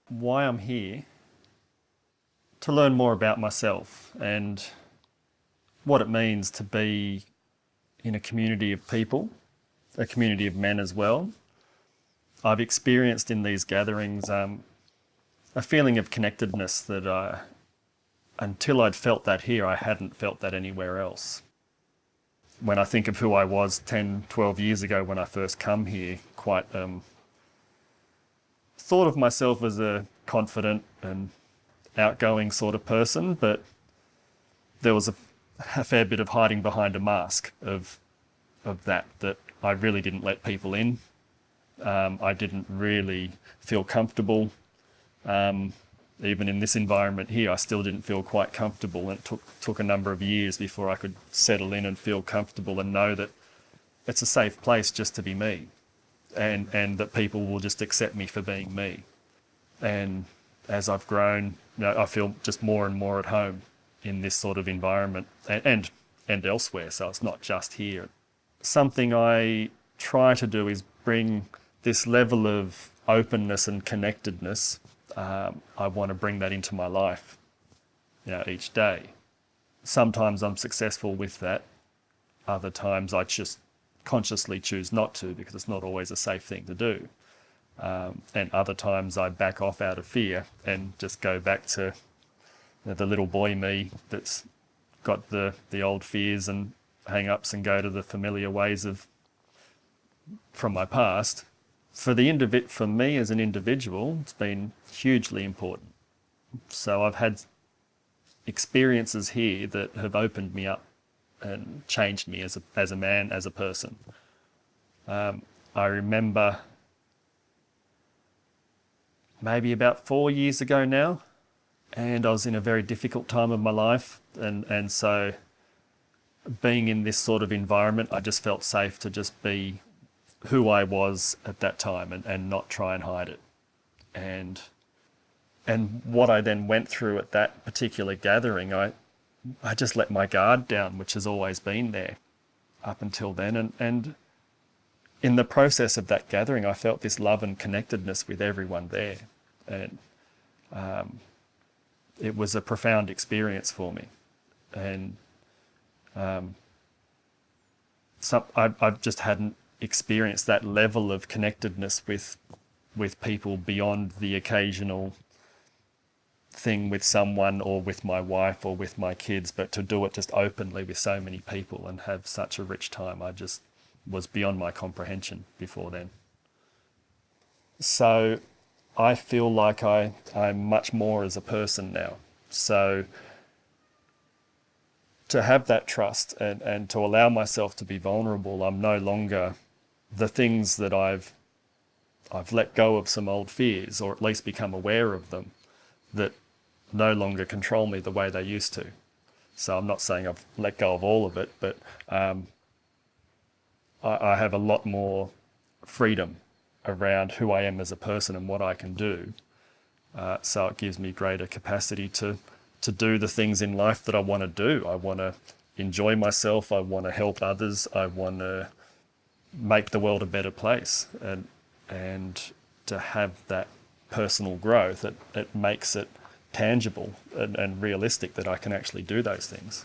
Why I'm here, to learn more about myself and what it means to be in a community of people, a community of men as well. I've experienced in these gatherings a feeling of connectedness that until I'd felt that here, I hadn't felt that anywhere else. When I think of who I was 10, 12 years ago when I first come here, quite thought of myself as a confident and outgoing sort of person, but there was a fair bit of hiding behind a mask of that I really didn't let people in. I didn't really feel comfortable. Even in this environment here, I still didn't feel quite comfortable, and it took a number of years before I could settle in and feel comfortable and know that it's a safe place just to be me, and that people will just accept me for being me. And as I've grown, I feel just more and more at home in this sort of environment and elsewhere, so it's not just here. Something I try to do is bring this level of openness and connectedness. I want to bring that into my life, each day. Sometimes I'm successful with that. Other times I just consciously choose not to, because it's not always a safe thing to do. And other times I back off out of fear and just go back to the little boy me that's got the old fears and hang-ups and go to the familiar ways from my past. For me as an individual, it's been hugely important. So I've had experiences here that have opened me up and changed me as a man, as a person. I remember maybe about 4 years ago now, and I was in a very difficult time of my life, and so being in this sort of environment, I just felt safe to just be who I was at that time and not try and hide it. And what I then went through at that particular gathering, I just let my guard down, which has always been there up until then. And in the process of that gathering, I felt this love and connectedness with everyone there. And it was a profound experience for me. And I just hadn't experienced that level of connectedness with people beyond the occasional thing with someone or with my wife or with my kids, but to do it just openly with so many people and have such a rich time, I just was beyond my comprehension before then. So I feel like I'm much more as a person now. So to have that trust and to allow myself to be vulnerable, I'm no longer the things that I've let go of some old fears, or at least become aware of them, that no longer control me the way they used to. So I'm not saying I've let go of all of it, but I have a lot more freedom around who I am as a person and what I can do. So it gives me greater capacity to do the things in life that I want to do. I want to enjoy myself. I want to help others. I want to make the world a better place. And to have that personal growth, it makes it tangible and realistic that I can actually do those things.